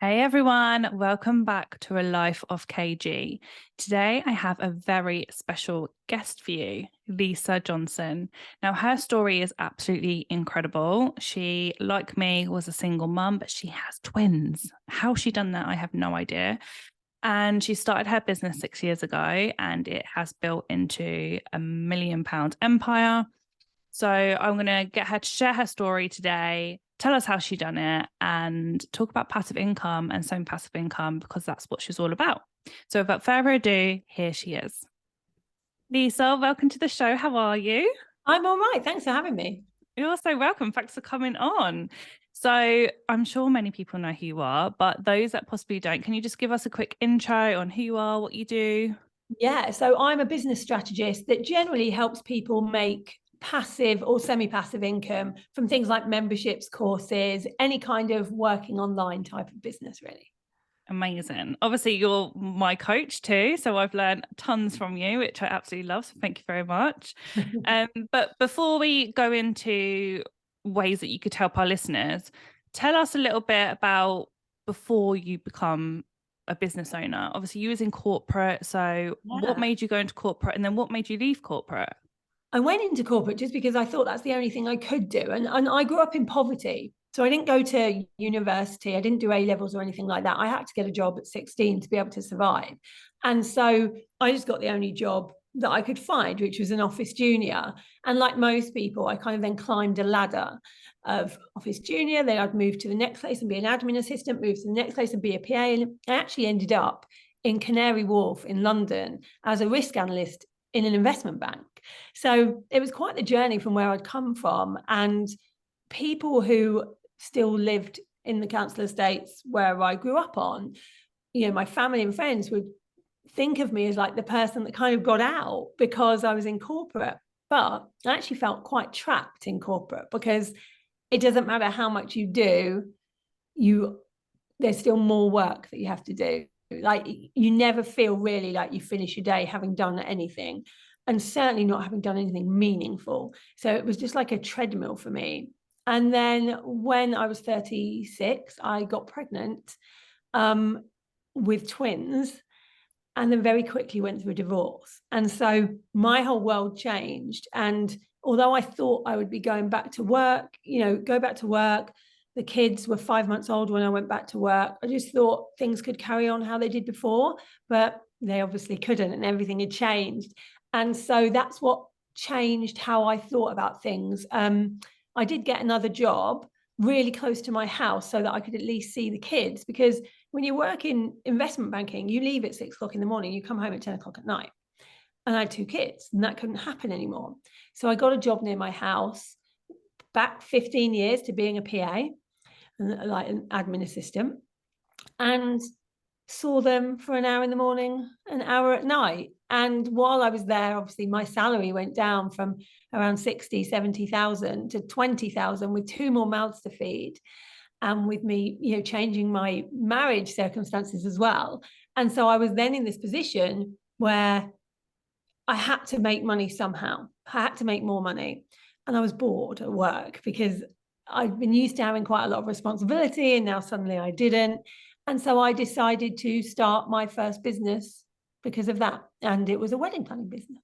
Hey everyone, welcome back to A Life of KG. Today I have a very special guest for you, Lisa Johnson. Now her story is absolutely incredible. She, like me, was a single mum, but she has twins. How she done that, I have no idea. And she started her business 6 years ago and it has built into £1 million empire. So I'm going to get her to share her story today, tell us how she done it, and talk about passive income and some passive income because that's what she's all about. So without further ado, here she is. Lisa, welcome to the show. How are you? I'm all right. Thanks for having me. You're so welcome. Thanks for coming on. So I'm sure many people know who you are, but those that possibly don't, can you just give us a quick intro on who you are, what you do? Yeah, so I'm a business strategist that generally helps people make passive or semi-passive income from things like memberships, courses, any kind of working online type of business, really. Amazing. Obviously, you're my coach too, so I've learned tons from you, which I absolutely love. So thank you very much. But before we go into ways that you could help our listeners, tell us a little bit about before you become a business owner. Obviously, you was in corporate. So what Yeah. made you go into corporate, and then what made you leave corporate? I went into corporate just because I thought that's the only thing I could do. And I grew up in poverty. So I didn't go to university. I didn't do A levels or anything like that. I had to get a job at 16 to be able to survive. And so I just got the only job that I could find, which was an office junior. And like most people, I kind of then climbed a ladder of office junior. Then I'd move to the next place and be an admin assistant, move to the next place and be a PA. And I actually ended up in Canary Wharf in London as a risk analyst in an investment bank. So it was quite the journey from where I'd come from. And people who still lived in the council estates where I grew up on, my family and friends would think of me as like the person that kind of got out because I was in corporate. But I actually felt quite trapped in corporate because it doesn't matter how much you do, there's still more work that you have to do. Like you never feel really like you finish your day having done anything, and certainly not having done anything meaningful. So it was just like a treadmill for me. And then when I was 36, I got pregnant with twins, and then very quickly went through a divorce. And so my whole world changed. And although I thought I would be going back to work, go back to work, the kids were 5 months old when I went back to work. I just thought things could carry on how they did before, but they obviously couldn't, and everything had changed. And so that's what changed how I thought about things. I did get another job really close to my house so that I could at least see the kids, because when you work in investment banking, you leave at 6 o'clock in the morning, you come home at 10 o'clock at night. And I had 2 kids, and that couldn't happen anymore. So I got a job near my house, back 15 years to being a PA, like an admin assistant, and saw them for an hour in the morning, an hour at night. And while I was there, obviously my salary went down from around 60, 70,000 to 20,000 with two more mouths to feed. And with me, changing my marriage circumstances as well. And so I was then in this position where I had to make money somehow. I had to make more money. And I was bored at work because I'd been used to having quite a lot of responsibility, and now suddenly I didn't. And so I decided to start my first business because of that. And it was a wedding planning business.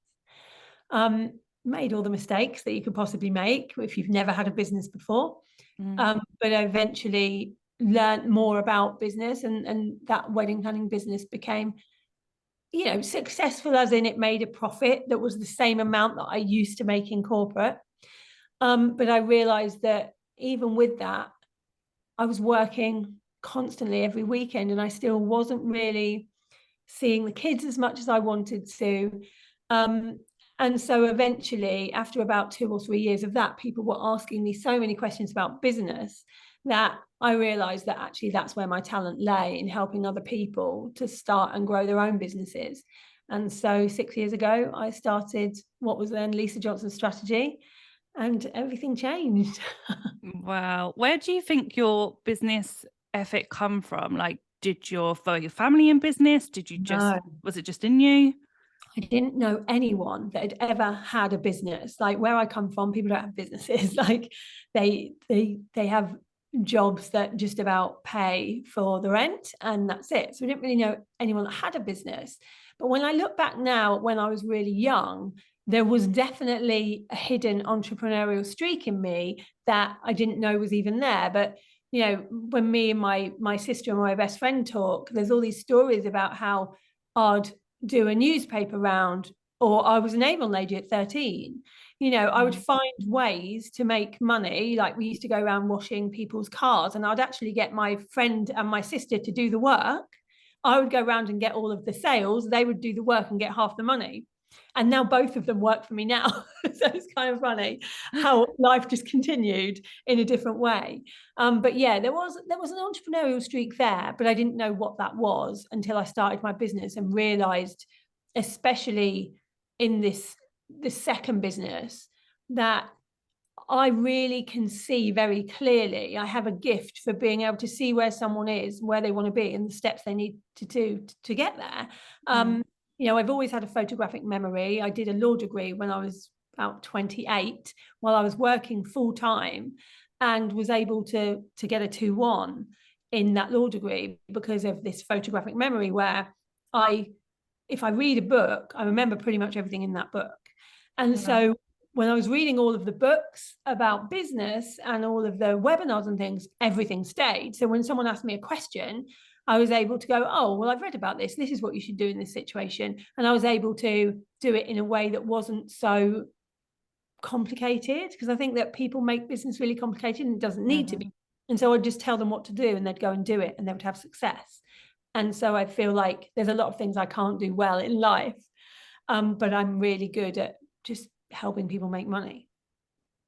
Made all the mistakes that you could possibly make if you've never had a business before. But I eventually learned more about business, and that wedding planning business became, successful as in it made a profit that was the same amount that I used to make in corporate. But I realized that even with that, I was working constantly every weekend, and I still wasn't really seeing the kids as much as I wanted to. And so eventually, after about 2 or 3 years of that, people were asking me so many questions about business that I realized that actually that's where my talent lay, in helping other people to start and grow their own businesses. And so 6 years ago, I started what was then Lisa Johnson Strategy, and everything changed. Wow. Where do you think your business ethic come from? Like, did your family in business? Did you just, No, was it just in you? I didn't know anyone that had ever had a business. Like where I come from, people don't have businesses. Like they have jobs that just about pay for the rent, and that's it. So I didn't really know anyone that had a business. But when I look back now, when I was really young, there was definitely a hidden entrepreneurial streak in me that I didn't know was even there. But when me and my sister and my best friend talk, there's all these stories about how I'd do a newspaper round, or I was an Avon lady at 13. I would find ways to make money. Like, we used to go around washing people's cars, and I'd actually get my friend and my sister to do the work. I would go around and get all of the sales. They would do the work and get half the money. And now both of them work for me now. So it's kind of funny how life just continued in a different way. But yeah, there was an entrepreneurial streak there, but I didn't know what that was until I started my business and realized, especially in this second business, that I really can see very clearly. I have a gift for being able to see where someone is, where they want to be, and the steps they need to do to get there. I've always had a photographic memory. I did a law degree when I was about 28, while I was working full time, and was able to get a 2-1 in that law degree because of this photographic memory, where if I read a book, I remember pretty much everything in that book. And so when I was reading all of the books about business and all of the webinars and things, everything stayed. So when someone asked me a question, I was able to go, oh, well, I've read about this. This is what you should do in this situation. And I was able to do it in a way that wasn't so complicated, because I think that people make business really complicated, and it doesn't need to be. And so I'd just tell them what to do, and they'd go and do it, and they would have success. And so I feel like there's a lot of things I can't do well in life, but I'm really good at just helping people make money.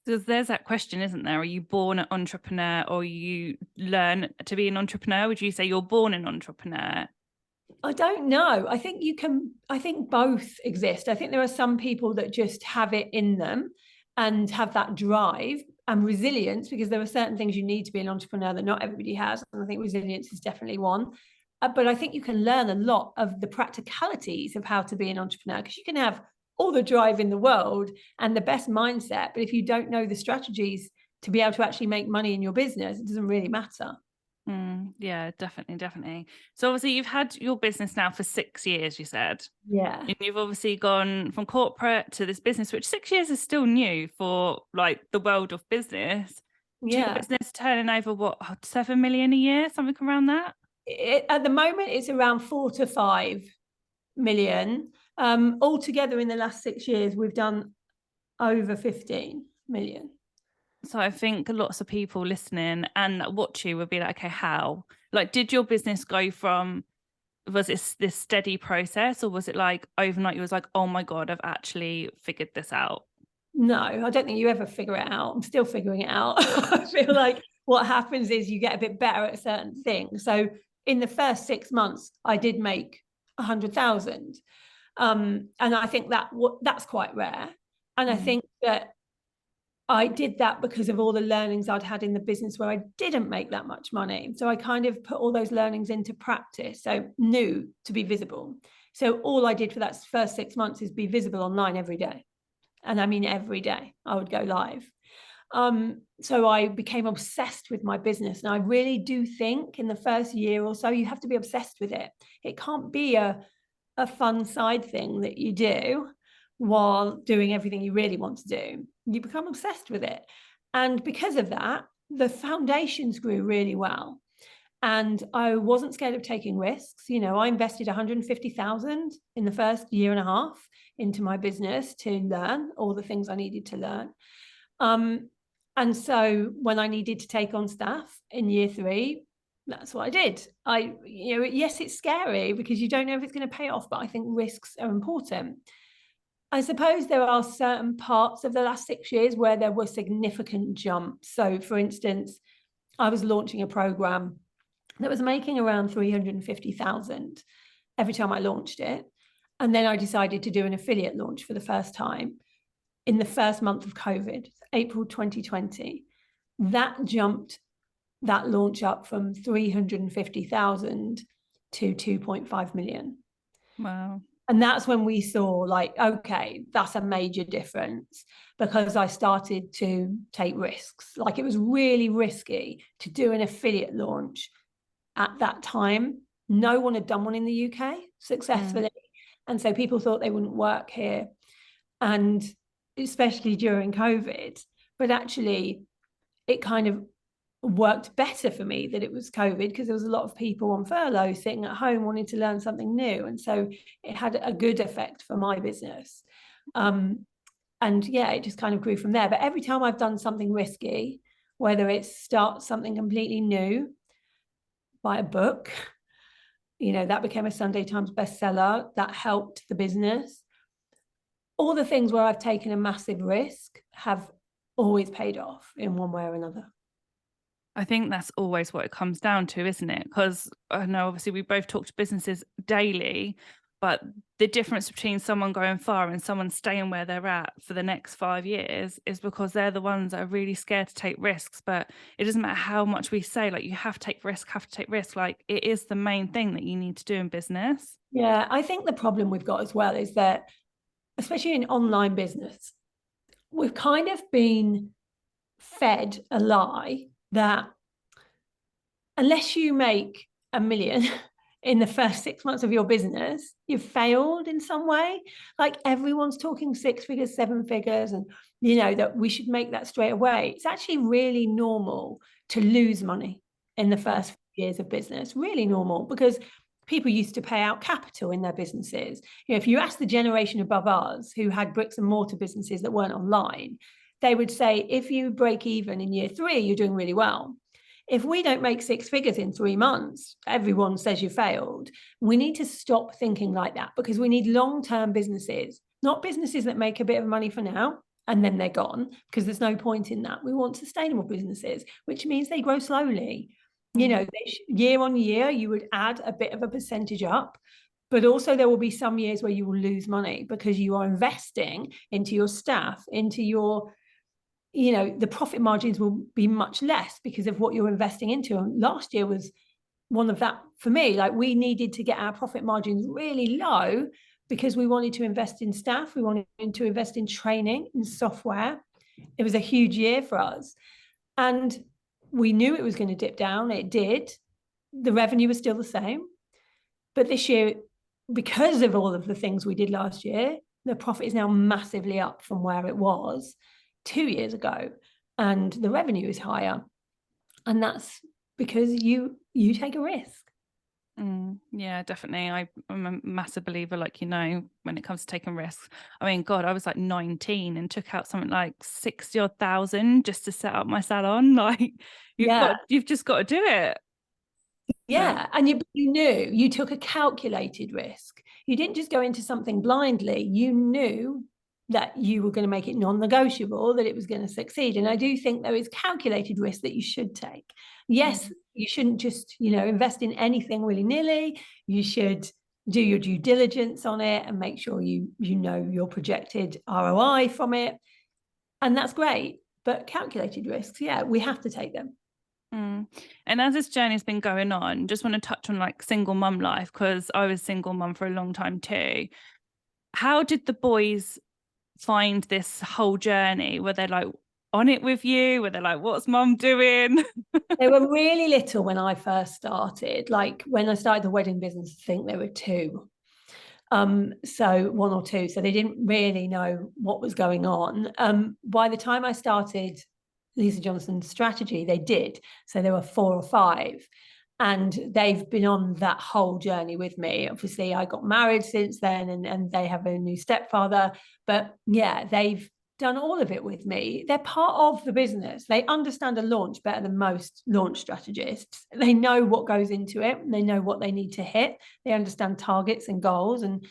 So there's that question, isn't there? Are you born an entrepreneur, or you learn to be an entrepreneur? Would you say you're born an entrepreneur? I don't know. I think both exist. I think there are some people that just have it in them and have that drive and resilience, because there are certain things you need to be an entrepreneur that not everybody has. And I think resilience is definitely one. But I think you can learn a lot of the practicalities of how to be an entrepreneur, because you can have all the drive in the world and the best mindset, but if you don't know the strategies to be able to actually make money in your business, it doesn't really matter. Yeah, definitely. So obviously you've had your business now for 6 years, you said. Yeah. And you've obviously gone from corporate to this business, which 6 years is still new for like the world of business. To your business turning over what, 7 million a year, something around that? At the moment, it's around 4 to 5 million. Altogether in the last 6 years, we've done over 15 million. So I think lots of people listening and watch you would be like, okay, how? Like, did your business go from, was it this steady process, or was it like overnight you was like, oh my God, I've actually figured this out? No, I don't think you ever figure it out. I'm still figuring it out. I feel like what happens is you get a bit better at certain things. So in the first 6 months, I did make 100,000. And I think that's quite rare. And I think that I did that because of all the learnings I'd had in the business where I didn't make that much money. So I kind of put all those learnings into practice. So knew to be visible. So all I did for that first 6 months is be visible online every day. And I mean, every day I would go live. So I became obsessed with my business. And I really do think in the first year or so, you have to be obsessed with it. It can't be a fun side thing that you do while doing everything you really want to do. You become obsessed with it. And because of that, the foundations grew really well. And I wasn't scared of taking risks. I invested 150,000 in the first year and a half into my business to learn all the things I needed to learn. And so when I needed to take on staff in year 3, that's what I did. Yes, it's scary because you don't know if it's going to pay off, but I think risks are important. I suppose there are certain parts of the last 6 years where there were significant jumps. So for instance, I was launching a program that was making around 350,000 every time I launched it. And then I decided to do an affiliate launch for the first time in the first month of COVID, April 2020. That jumped that launch up from 350,000 to 2.5 million. Wow. And that's when we saw, like, okay, that's a major difference, because I started to take risks. Like, it was really risky to do an affiliate launch at that time. No one had done one in the UK successfully. And so people thought they wouldn't work here. And especially during COVID, but actually it kind of worked better for me that it was COVID, because there was a lot of people on furlough sitting at home wanting to learn something new. And so it had a good effect for my business. And yeah, it just kind of grew from there. But every time I've done something risky, whether it's start something completely new, buy a book, that became a Sunday Times bestseller, that helped the business. All the things where I've taken a massive risk have always paid off in one way or another. I think that's always what it comes down to, isn't it? Because I know obviously we both talk to businesses daily, but the difference between someone going far and someone staying where they're at for the next 5 years is because they're the ones that are really scared to take risks. But it doesn't matter how much we say, like, you have to take risk, like it is the main thing that you need to do in business. Yeah, I think the problem we've got as well is that, especially in online business, we've kind of been fed a lie that unless you make $1 million in the first 6 months of your business, you've failed in some way. Like, everyone's talking 6 figures, 7 figures, and that we should make that straight away. It's actually really normal to lose money in the first few years of business. Really normal, because people used to pay out capital in their businesses. If you ask the generation above us who had bricks and mortar businesses that weren't online, they would say, if you break even in year 3, you're doing really well. If we don't make 6 figures in 3 months, everyone says you failed. We need to stop thinking like that, because we need long-term businesses, not businesses that make a bit of money for now and then they're gone, because there's no point in that. We want sustainable businesses, which means they grow slowly. Year on year, you would add a bit of a percentage up, but also there will be some years where you will lose money because you are investing into your staff, into your the profit margins will be much less because of what you're investing into. And last year was one of that for me. Like, we needed to get our profit margins really low because we wanted to invest in staff. We wanted to invest in training, in software. It was a huge year for us. And we knew it was going to dip down. It did. The revenue was still the same. But this year, because of all of the things we did last year, the profit is now massively up from where it was 2 years ago, and the revenue is higher. And that's because you take a risk. Yeah, definitely. I'm a massive believer, like, when it comes to taking risks. I mean, God, I was like 19 and took out something like 60 odd thousand just to set up my salon. Like, you've just got to do it. Yeah. And you knew, you took a calculated risk. You didn't just go into something blindly. You knew that you were going to make it non-negotiable, that it was going to succeed. And I do think there is calculated risk that you should take. Yes, you shouldn't just, invest in anything willy-nilly. You should do your due diligence on it and make sure you know your projected ROI from it. And that's great. But calculated risks, yeah, we have to take them. And as this journey has been going on, just want to touch on like single mum life, because I was single mum for a long time too. How did the boys find this whole journey? Were they like on it with you? Were they like, what's mum doing? They were really little when I first started. Like, when I started the wedding business, I think they were 2. So 1 or 2. So they didn't really know what was going on. By the time I started Lisa Johnson's strategy, they did. So there were 4 or 5. And they've been on that whole journey with me. Obviously, I got married since then, and they have a new stepfather. But yeah, they've done all of it with me. They're part of the business. They understand a launch better than most launch strategists. They know what goes into it. They know what they need to hit. They understand targets and goals. And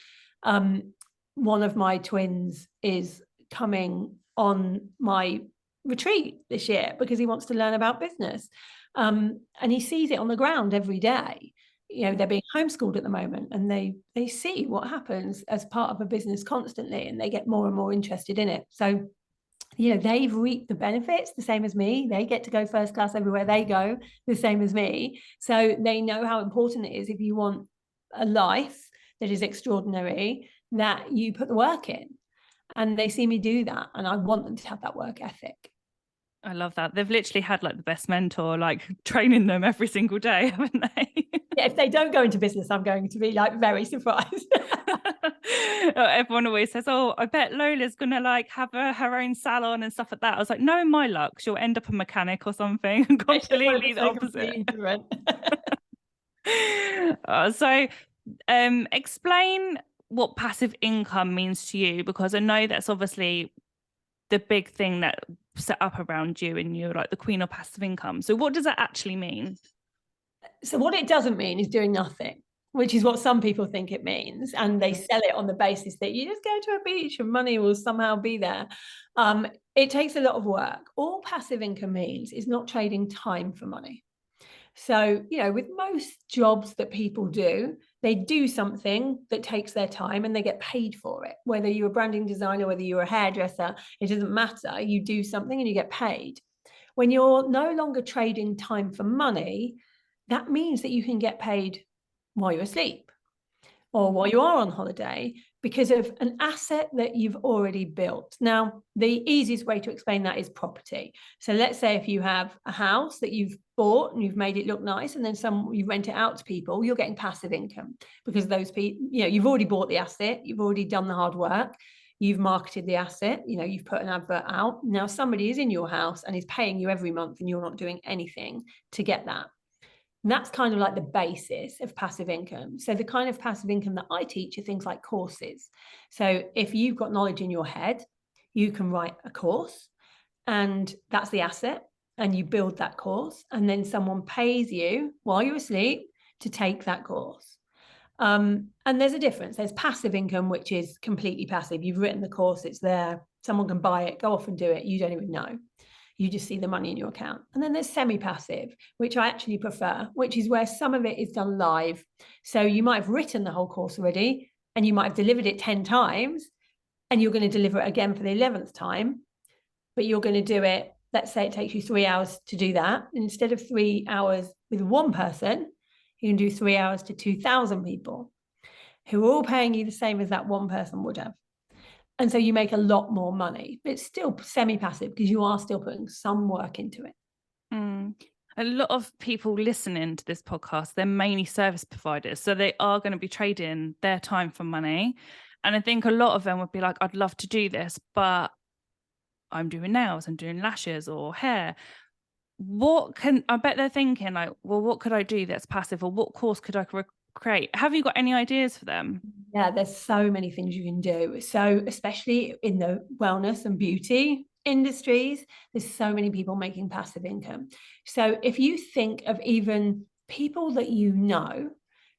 one of my twins is coming on my retreat this year because he wants to learn about business. And he sees it on the ground every day. They're being homeschooled at the moment, and they see what happens as part of a business constantly, and they get more and more interested in it. So, they've reaped the benefits the same as me. They get to go first class everywhere they go, the same as me. So they know how important it is, if you want a life, that is extraordinary, that you put the work in. And they see me do that. And I want them to have that work ethic. I love that. They've literally had like the best mentor, like training them every single day, haven't they? Yeah, if they don't go into business, I'm going to be like very surprised. Everyone always says, oh, I bet Lola's gonna like have her own salon and stuff like that. I was like, no, in my luck, she'll end up a mechanic or something. Completely the opposite. Explain what passive income means to you, because I know that's obviously the big thing that set up around you, and you're like the queen of passive income. So what does that actually mean? So what it doesn't mean is doing nothing, which is what some people think it means. And they sell it on the basis that you just go to a beach and money will somehow be there. It takes a lot of work. All passive income means is not trading time for money. So, with most jobs that people do, they do something that takes their time and they get paid for it. Whether you're a branding designer, whether you're a hairdresser, it doesn't matter. You do something and you get paid. When you're no longer trading time for money, that means that you can get paid while you're asleep or while you are on holiday because of an asset that you've already built. Now, the easiest way to explain that is property. So let's say if you have a house that you've bought and you've made it look nice, and then you rent it out to people, you're getting passive income because those people, you've already bought the asset, you've already done the hard work, you've marketed the asset, you've put an advert out. Now somebody is in your house and is paying you every month and you're not doing anything to get that. And that's kind of like the basis of passive income. So the kind of passive income that I teach are things like courses. So if you've got knowledge in your head, you can write a course, and that's the asset, and you build that course, and then someone pays you while you're asleep to take that course. And there's a difference. There's passive income, which is completely passive. You've written the course, it's there, someone can buy it, go off and do it, you don't even know. You just see the money in your account. And then there's semi-passive, which I actually prefer, which is where some of it is done live. So you might have written the whole course already, and you might have delivered it 10 times, and you're going to deliver it again for the 11th time, but you're going to do it, let's say it takes you 3 hours to do that. And instead of 3 hours with one person, you can do 3 hours to 2,000 people who are all paying you the same as that one person would have. And so you make a lot more money, but it's still semi-passive because you are still putting some work into it. A lot of people listening to this podcast, they're mainly service providers. So they are going to be trading their time for money. And I think a lot of them would be like, I'd love to do this, but I'm doing nails, I'm doing lashes or hair. I bet they're thinking like, well, what could I do that's passive, or what course could I create? Have you got any ideas for them? Yeah, there's so many things you can do. So especially in the wellness and beauty industries, there's so many people making passive income. So if you think of even people that you know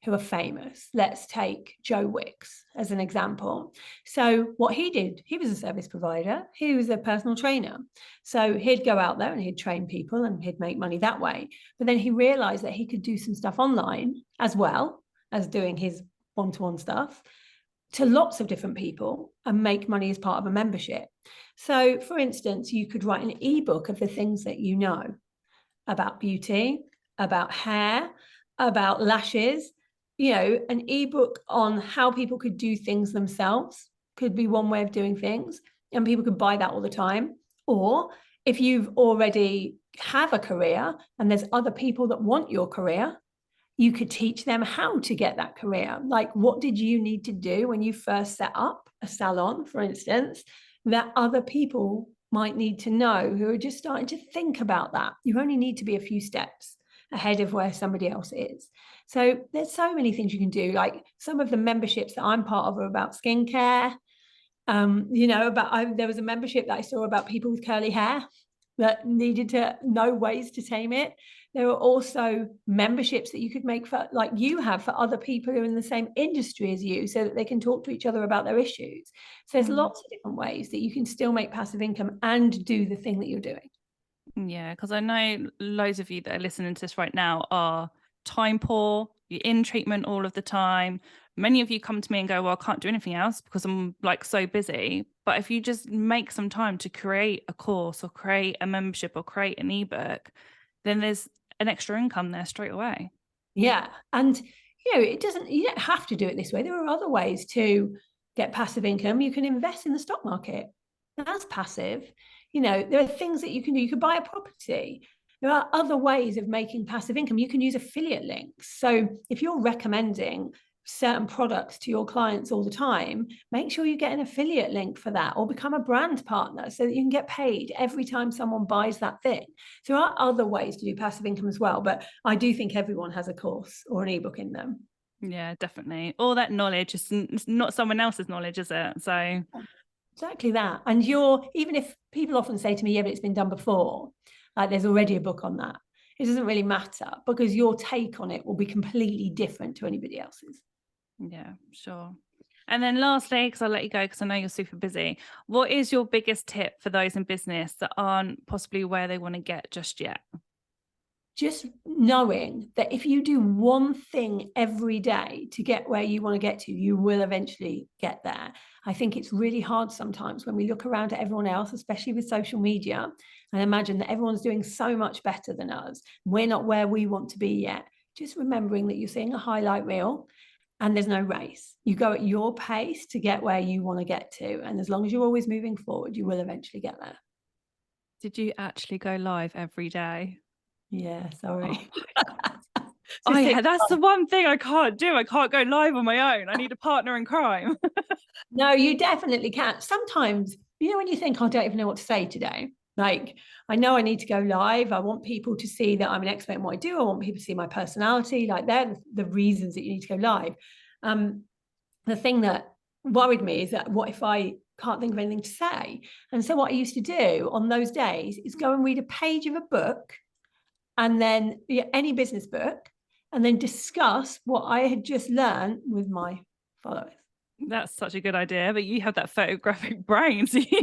who are famous, let's take Joe Wicks as an example. So what he did, he was a service provider, he was a personal trainer. So he'd go out there and he'd train people and he'd make money that way. But then he realized that he could do some stuff online as well as doing his one-to-one stuff to lots of different people and make money as part of a membership. So for instance, you could write an ebook of the things that you know about beauty, about hair, about lashes, an ebook on how people could do things themselves could be one way of doing things, and people could buy that all the time. Or if you've already have a career and there's other people that want your career, you could teach them how to get that career. Like, what did you need to do when you first set up a salon, for instance, that other people might need to know who are just starting to think about that? You only need to be a few steps ahead of where somebody else is. So there's so many things you can do. Like some of the memberships that I'm part of are about skincare. There was a membership that I saw about people with curly hair that needed to know ways to tame it. There are also memberships that you could make for, like you have, for other people who are in the same industry as you, so that they can talk to each other about their issues. So there's lots of different ways that you can still make passive income and do the thing that you're doing. Yeah, because I know loads of you that are listening to this right now are time poor, you're in treatment all of the time. Many of you come to me and go, well, I can't do anything else because I'm like so busy. But if you just make some time to create a course or create a membership or create an ebook, then there's an extra income there straight away. Yeah. And, you don't have to do it this way. There are other ways to get passive income. You can invest in the stock market. That's passive. There are things that you can do. You could buy a property. There are other ways of making passive income. You can use affiliate links. So if you're recommending certain products to your clients all the time, make sure you get an affiliate link for that, or become a brand partner so that you can get paid every time someone buys that thing. So there are other ways to do passive income as well, but I do think everyone has a course or an ebook in them. Yeah, definitely. All that knowledge is not someone else's knowledge, is it? So exactly that. And even if people often say to me, yeah, but it's been done before, like there's already a book on that. It doesn't really matter, because your take on it will be completely different to anybody else's. Yeah, sure. And then lastly, because I'll let you go because I know you're super busy, what is your biggest tip for those in business that aren't possibly where they want to get just yet? Just knowing that if you do one thing every day to get where you want to get to, you will eventually get there. I think it's really hard sometimes when we look around at everyone else, especially with social media, and imagine that everyone's doing so much better than us. We're not where we want to be yet. Just remembering that you're seeing a highlight reel and there's no race. You go at your pace to get where you want to get to. And as long as you're always moving forward, you will eventually get there. Did you actually go live every day? Yeah, sorry. That's the one thing I can't do. I can't go live on my own. I need a partner in crime. No, you definitely can. Sometimes, when you think, I don't even know what to say today. Like, I know I need to go live. I want people to see that I'm an expert in what I do. I want people to see my personality. Like, they're the reasons that you need to go live. The thing that worried me is that what if I can't think of anything to say? And so what I used to do on those days is go and read a page of a book, and then any business book, and then discuss what I had just learned with my followers. That's such a good idea, but you have that photographic brain. So I'd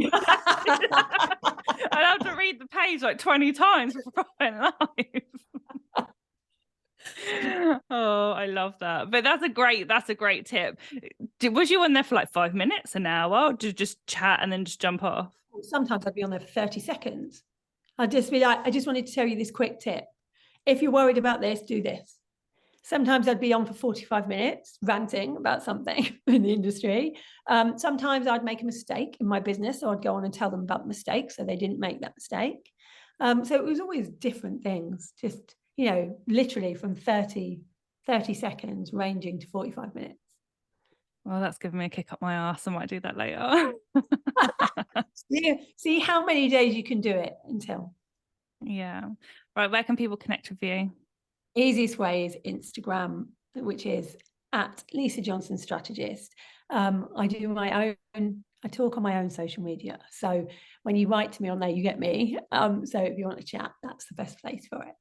have to read the page like 20 times before I went live. Oh, I love that. But that's a great tip. Was you on there for like 5 minutes, an hour, or did you just chat and then just jump off? Sometimes I'd be on there for 30 seconds. I'd just be like, I just wanted to tell you this quick tip. If you're worried about this, do this. Sometimes I'd be on for 45 minutes ranting about something in the industry. Sometimes I'd make a mistake in my business, so I'd go on and tell them about the mistake so they didn't make that mistake. So it was always different things, just, literally from 30 seconds ranging to 45 minutes. Well, that's giving me a kick up my ass. I might do that later. See how many days you can do it until. Yeah. Right. Where can people connect with you? Easiest way is Instagram, which is at Lisa Johnson Strategist. I talk on my own social media. So when you write to me on there, you get me. So if you want to chat, that's the best place for it.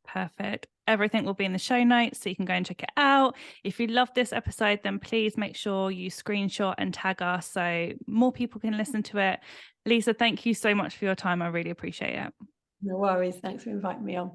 Perfect. Everything will be in the show notes, so you can go and check it out. If you love this episode, then please make sure you screenshot and tag us so more people can listen to it. Lisa, thank you so much for your time. I really appreciate it. No worries. Thanks for inviting me on.